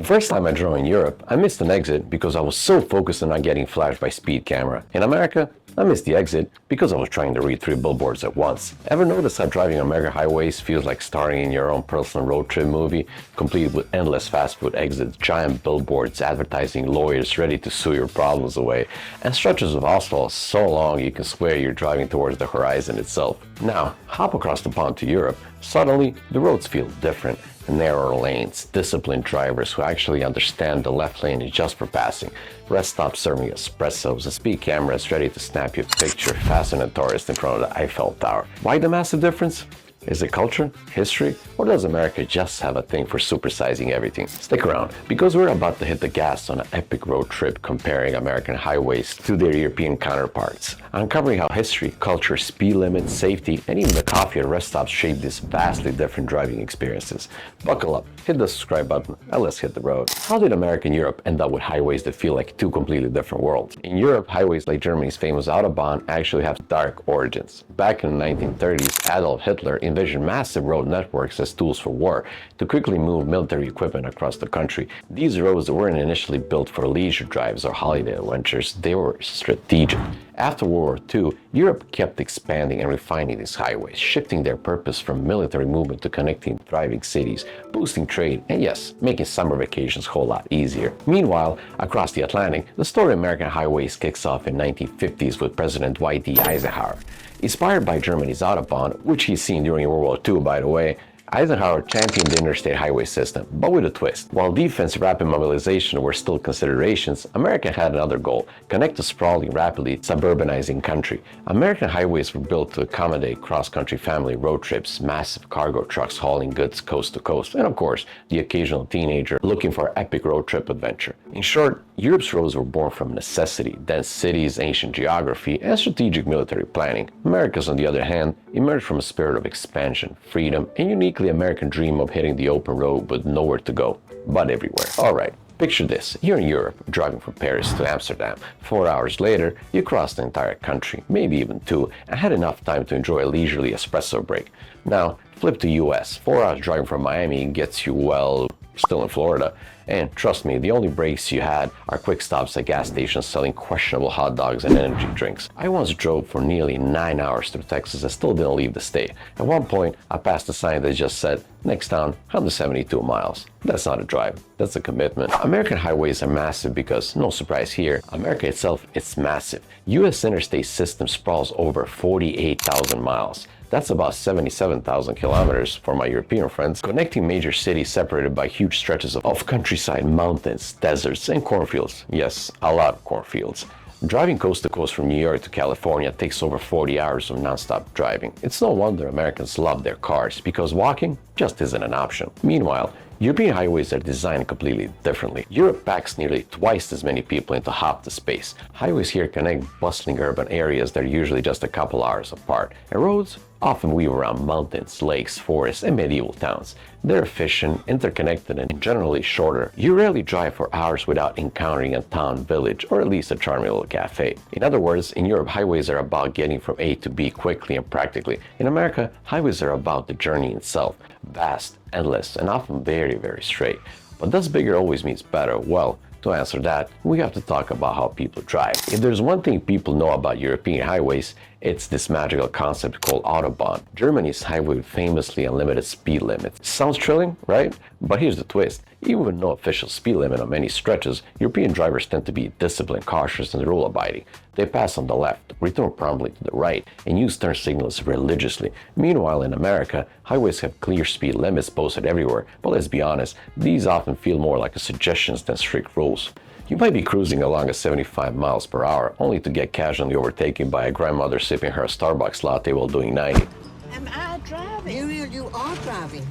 The first time I drove in Europe, I missed an exit because I was so focused on not getting flashed by speed camera. In America, I missed the exit because I was trying to read 3 billboards at once. Ever notice how driving American highways feels like starring in your own personal road trip movie, complete with endless fast food exits, giant billboards advertising lawyers ready to sue your problems away, and stretches of asphalt so long you can swear you're driving towards the horizon itself? Now, hop across the pond to Europe. Suddenly, the roads feel different. Narrower lanes, disciplined drivers who actually understand the left lane is just for passing, rest stops serving espressos, a speed cameras ready to snap you a picture faster than tourists in front of the Eiffel Tower. Why the massive difference? Is it culture, history, or does America just have a thing for supersizing everything? Stick around, because we're about to hit the gas on an epic road trip comparing American highways to their European counterparts, uncovering how history, culture, speed limits, safety, and even the coffee at rest stops shape these vastly different driving experiences. Buckle up, hit the subscribe button, and let's hit the road. How did America and Europe end up with highways that feel like 2 completely different worlds? In Europe, highways like Germany's famous Autobahn actually have dark origins. Back in the 1930s, Adolf Hitler envisioned massive road networks as tools for war to quickly move military equipment across the country. These roads weren't initially built for leisure drives or holiday adventures, they were strategic. After World War II, Europe kept expanding and refining these highways, shifting their purpose from military movement to connecting thriving cities, boosting trade, and yes, making summer vacations a whole lot easier. Meanwhile, across the Atlantic, the story of American highways kicks off in the 1950s with President Dwight D. Eisenhower. Inspired by Germany's Autobahn, which he's seen during World War II by the way, Eisenhower championed the interstate highway system, but with a twist. While defense and rapid mobilization were still considerations, America had another goal: connect a sprawling, rapidly suburbanizing country. American highways were built to accommodate cross-country family road trips, massive cargo trucks hauling goods coast to coast, and of course, the occasional teenager looking for an epic road trip adventure. In short, Europe's roads were born from necessity, dense cities, ancient geography, and strategic military planning. America's, on the other hand, emerged from a spirit of expansion, freedom, and uniquely American dream of hitting the open road with nowhere to go, but everywhere. Alright, picture this. You're in Europe, driving from Paris to Amsterdam. 4 hours later, you crossed the entire country, maybe even 2, and had enough time to enjoy a leisurely espresso break. Now, flip to US. 4 hours driving from Miami gets you, well, still in Florida. And trust me, the only breaks you had are quick stops at gas stations selling questionable hot dogs and energy drinks. I once drove for nearly 9 hours through Texas and still didn't leave the state. At one point, I passed a sign that just said, next town, 172 miles. That's not a drive, that's a commitment. American highways are massive because, no surprise here, America itself is massive. US interstate system sprawls over 48,000 miles. That's about 77,000 kilometers for my European friends, connecting major cities separated by huge stretches of countryside, mountains, deserts, and cornfields. Yes, a lot of cornfields. Driving coast to coast from New York to California takes over 40 hours of non-stop driving. It's no wonder Americans love their cars, because walking just isn't an option. Meanwhile, European highways are designed completely differently. Europe packs nearly twice as many people into half the space. Highways here connect bustling urban areas that are usually just a couple hours apart, and roads often weave around mountains, lakes, forests, and medieval towns. They're efficient, interconnected, and generally shorter. You rarely drive for hours without encountering a town, village, or at least a charming little cafe. In other words, in Europe, highways are about getting from A to B quickly and practically. In America, highways are about the journey itself. Vast, endless, and often very, very straight. But does bigger always means better? Well, to answer that, we have to talk about how people drive. If there's one thing people know about European highways, it's this magical concept called Autobahn, Germany's highway with famously unlimited speed limits. Sounds thrilling, right? But here's the twist. Even with no official speed limit on many stretches, European drivers tend to be disciplined, cautious, and rule-abiding. They pass on the left, return promptly to the right, and use turn signals religiously. Meanwhile, in America, highways have clear speed limits posted everywhere, but let's be honest, these often feel more like suggestions than strict rules. You might be cruising along at 75 miles per hour, only to get casually overtaken by a grandmother sipping her Starbucks latte while doing 90. Am I driving? Ariel, you are driving.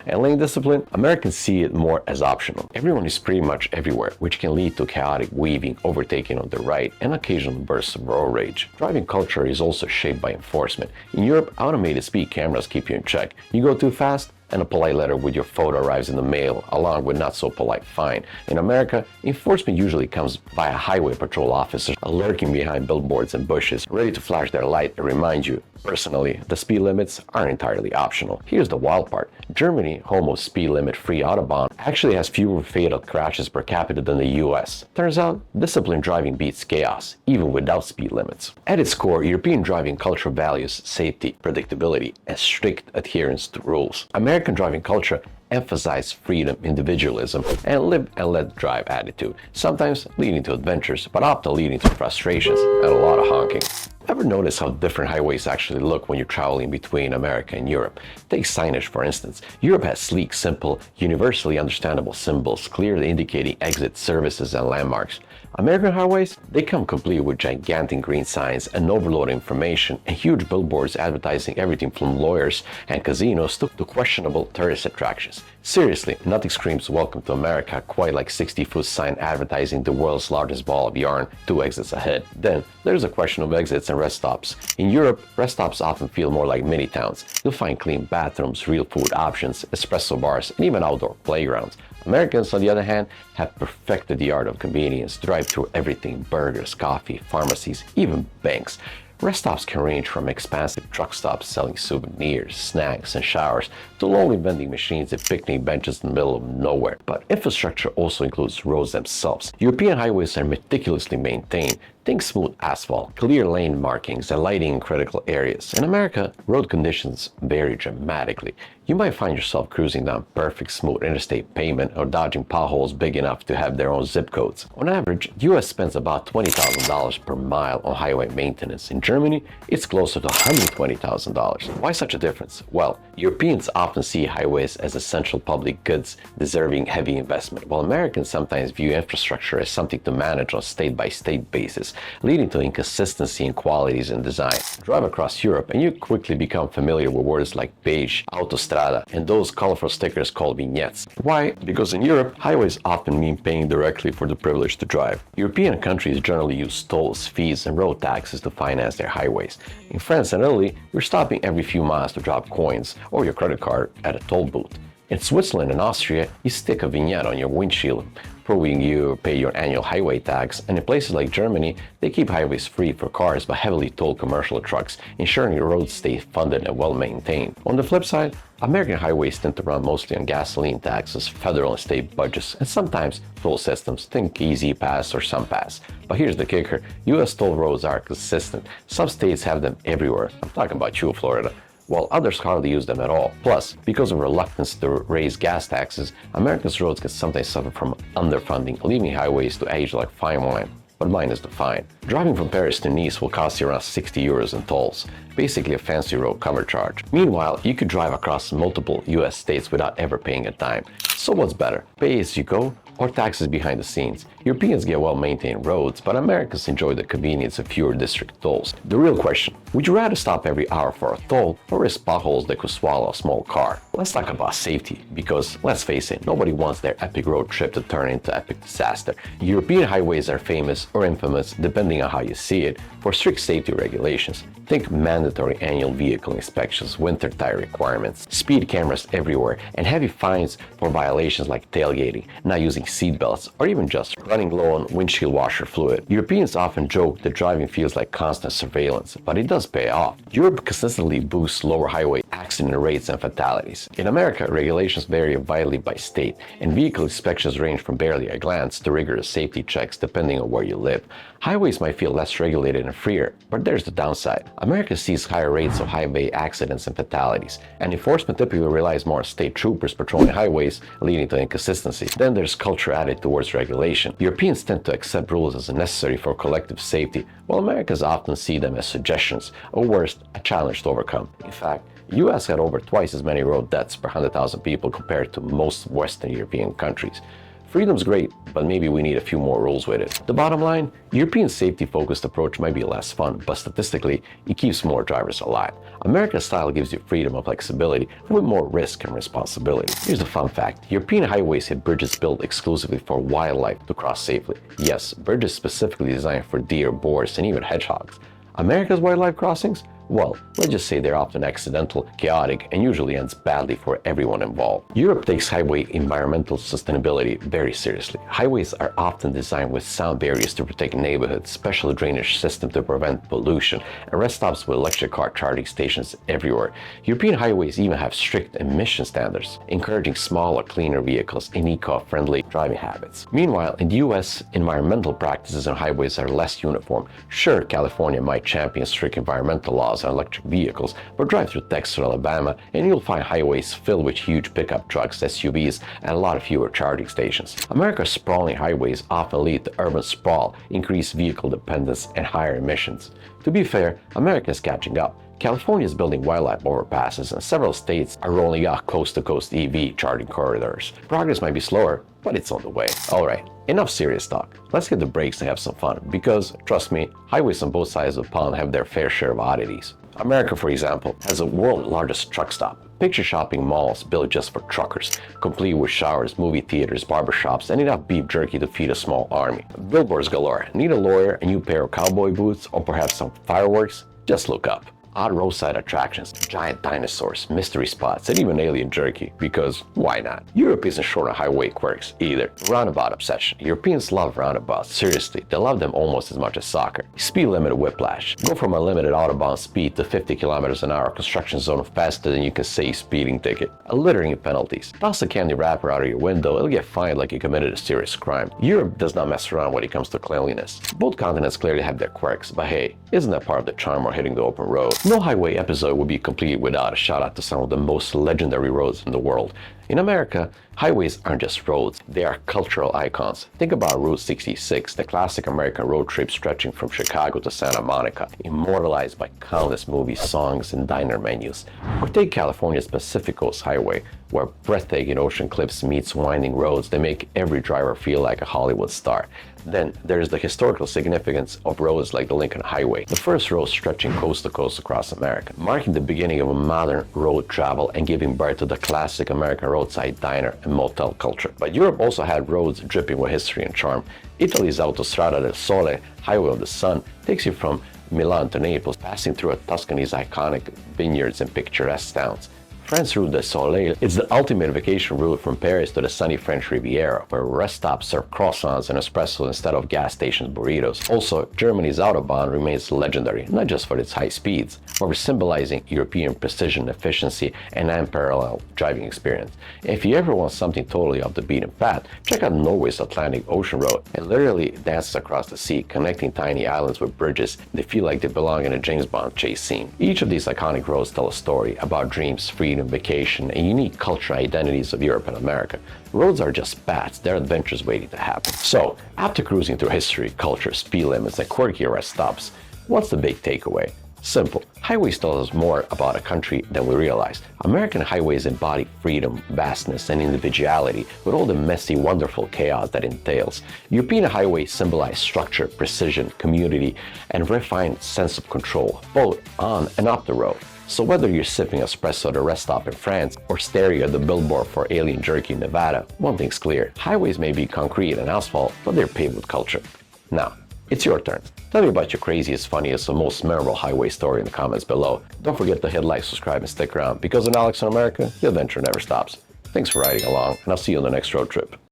And lane discipline, Americans see it more as optional. Everyone is pretty much everywhere, which can lead to chaotic weaving, overtaking on the right, and occasional bursts of road rage. Driving culture is also shaped by enforcement. In Europe, automated speed cameras keep you in check. You go too fast, and a polite letter with your photo arrives in the mail, along with not so polite fine. In America, enforcement usually comes by a highway patrol officer lurking behind billboards and bushes, ready to flash their light and remind you. Personally, the speed limits aren't entirely optional. Here's the wild part. Germany, home of speed limit-free Autobahn, actually has fewer fatal crashes per capita than the US. Turns out, disciplined driving beats chaos, even without speed limits. At its core, European driving culture values safety, predictability, and strict adherence to rules. American driving culture emphasize freedom, individualism, and live and let drive attitude, sometimes leading to adventures, but often leading to frustrations and a lot of honking. Ever notice how different highways actually look when you're traveling between America and Europe? Take signage, for instance. Europe has sleek, simple, universally understandable symbols, clearly indicating exits, services, and landmarks. American highways, they come complete with gigantic green signs and overload information and huge billboards advertising everything from lawyers and casinos to questionable tourist attractions. Seriously, nothing screams welcome to America quite like 60-foot sign advertising the world's largest ball of yarn 2 exits ahead. Then, there's a question of exits and rest stops. In Europe, rest stops often feel more like mini towns. You'll find clean bathrooms, real food options, espresso bars, and even outdoor playgrounds. Americans, on the other hand, have perfected the art of convenience, drive through everything: burgers, coffee, pharmacies, even banks. Rest stops can range from expansive truck stops selling souvenirs, snacks, and showers to lonely vending machines and picnic benches in the middle of nowhere. But infrastructure also includes roads themselves. European highways are meticulously maintained. Think smooth asphalt, clear lane markings, and lighting in critical areas. In America, road conditions vary dramatically. You might find yourself cruising down perfect smooth interstate pavement or dodging potholes big enough to have their own zip codes. On average, the US spends about $20,000 per mile on highway maintenance. In Germany, it's closer to $120,000. Why such a difference? Well, Europeans often see highways as essential public goods deserving heavy investment, while Americans sometimes view infrastructure as something to manage on a state-by-state basis, leading to inconsistency in qualities and design. Drive across Europe and you quickly become familiar with words like beige, autostrada, and those colorful stickers called vignettes. Why? Because in Europe, highways often mean paying directly for the privilege to drive. European countries generally use tolls, fees, and road taxes to finance their highways. In France and Italy, you're stopping every few miles to drop coins or your credit card at a toll booth. In Switzerland and Austria, you stick a vignette on your windshield, proving you pay your annual highway tax, and in places like Germany, they keep highways free for cars but heavily toll commercial trucks, ensuring your roads stay funded and well maintained. On the flip side, American highways tend to run mostly on gasoline taxes, federal and state budgets, and sometimes toll systems, think Easy Pass or SunPass. But here's the kicker, US toll roads are consistent. Some states have them everywhere. I'm talking about you, Florida, while others hardly use them at all. Plus, because of reluctance to raise gas taxes, America's roads can sometimes suffer from underfunding, leaving highways to age like fine wine. But mine is the fine. Driving from Paris to Nice will cost you around 60 euros in tolls, basically a fancy road cover charge. Meanwhile, you could drive across multiple US states without ever paying a dime. So what's better, pay as you go or taxes behind the scenes? Europeans get well-maintained roads, but Americans enjoy the convenience of fewer district tolls. The real question, would you rather stop every hour for a toll or risk potholes that could swallow a small car? Let's talk about safety, because let's face it, nobody wants their epic road trip to turn into epic disaster. European highways are famous or infamous, depending on how you see it, for strict safety regulations. Think mandatory annual vehicle inspections, winter tire requirements, speed cameras everywhere, and heavy fines for violations like tailgating, not using seatbelts, or even just running low on windshield washer fluid. Europeans often joke that driving feels like constant surveillance, but it does pay off. Europe consistently boosts lower highway accident rates and fatalities. In America, regulations vary widely by state, and vehicle inspections range from barely a glance to rigorous safety checks depending on where you live. Highways might feel less regulated and freer, but there's the downside. America sees higher rates of highway accidents and fatalities, and enforcement typically relies more on state troopers patrolling highways, leading to inconsistency. Then there's culture added towards regulation. Europeans tend to accept rules as necessary for collective safety, while Americans often see them as suggestions, or worse, a challenge to overcome. In fact, the US had over twice as many road deaths per 100,000 people compared to most Western European countries. Freedom's great, but maybe we need a few more rules with it. The bottom line, European safety-focused approach might be less fun, but statistically, it keeps more drivers alive. America's style gives you freedom and flexibility, with more risk and responsibility. Here's the fun fact. European highways have bridges built exclusively for wildlife to cross safely. Yes, bridges specifically designed for deer, boars, and even hedgehogs. America's wildlife crossings? Well, let's just say they're often accidental, chaotic, and usually ends badly for everyone involved. Europe takes highway environmental sustainability very seriously. Highways are often designed with sound barriers to protect neighborhoods, special drainage system to prevent pollution, and rest stops with electric car charging stations everywhere. European highways even have strict emission standards, encouraging smaller, cleaner vehicles and eco-friendly driving habits. Meanwhile, in the US, environmental practices on highways are less uniform. Sure, California might champion strict environmental laws on electric vehicles, but drive through Texas or Alabama and you'll find highways filled with huge pickup trucks, SUVs, and a lot fewer charging stations. America's sprawling highways often lead to urban sprawl, increased vehicle dependence, and higher emissions. To be fair, America is catching up. California is building wildlife overpasses, and several states are rolling out coast-to-coast EV charging corridors. Progress might be slower, but it's on the way. Alright, enough serious talk. Let's hit the brakes and have some fun, because, trust me, highways on both sides of the pond have their fair share of oddities. America, for example, has the world's largest truck stop. Picture shopping malls built just for truckers, complete with showers, movie theaters, barbershops, and enough beef jerky to feed a small army. Billboards galore. Need a lawyer, a new pair of cowboy boots, or perhaps some fireworks? Just look up. Odd roadside attractions, giant dinosaurs, mystery spots, and even alien jerky, because why not? Europe isn't short on highway quirks either. Roundabout obsession. Europeans love roundabouts, seriously, they love them almost as much as soccer. Speed limit whiplash. Go from unlimited autobahn speed to 50 kilometers an hour construction zone faster than you can say speeding ticket. Littering penalties. Toss a candy wrapper out of your window, it'll get fined like you committed a serious crime. Europe does not mess around when it comes to cleanliness. Both continents clearly have their quirks, but hey, isn't that part of the charm of hitting the open road? No highway episode would be complete without a shout out to some of the most legendary roads in the world. In America, highways aren't just roads, they are cultural icons. Think about Route 66, the classic American road trip stretching from Chicago to Santa Monica, immortalized by countless movies, songs, and diner menus. Or take California's Pacific Coast Highway, where breathtaking ocean cliffs meets winding roads that make every driver feel like a Hollywood star. Then there's the historical significance of roads like the Lincoln Highway, the first road stretching coast to coast across America, marking the beginning of a modern road travel and giving birth to the classic American roadside diner and motel culture. But Europe also had roads dripping with history and charm. Italy's Autostrada del Sole, Highway of the Sun, takes you from Milan to Naples, passing through Tuscany's iconic vineyards and picturesque towns. France's Route du Soleil is the ultimate vacation route from Paris to the sunny French Riviera, where rest stops serve croissants and espresso instead of gas stations burritos. Also, Germany's Autobahn remains legendary, not just for its high speeds, but for symbolizing European precision, efficiency, and unparalleled driving experience. If you ever want something totally off the beaten path, check out Norway's Atlantic Ocean Road. It literally dances across the sea, connecting tiny islands with bridges that feel like they belong in a James Bond chase scene. Each of these iconic roads tell a story about dreams, freedom, vacation, and unique cultural identities of Europe and America. Roads are just paths, they're adventures waiting to happen. So, after cruising through history, culture, speed limits, and quirky rest stops, what's the big takeaway? Simple. Highways tell us more about a country than we realize. American highways embody freedom, vastness, and individuality with all the messy, wonderful chaos that entails. European highways symbolize structure, precision, community, and refined sense of control, both on and off the road. So whether you're sipping espresso at a rest stop in France or staring at the billboard for alien jerky in Nevada, one thing's clear. Highways may be concrete and asphalt, but they're paved with culture. Now, it's your turn. Tell me about your craziest, funniest, or most memorable highway story in the comments below. Don't forget to hit like, subscribe, and stick around, because in Alex in America, the adventure never stops. Thanks for riding along, and I'll see you on the next road trip.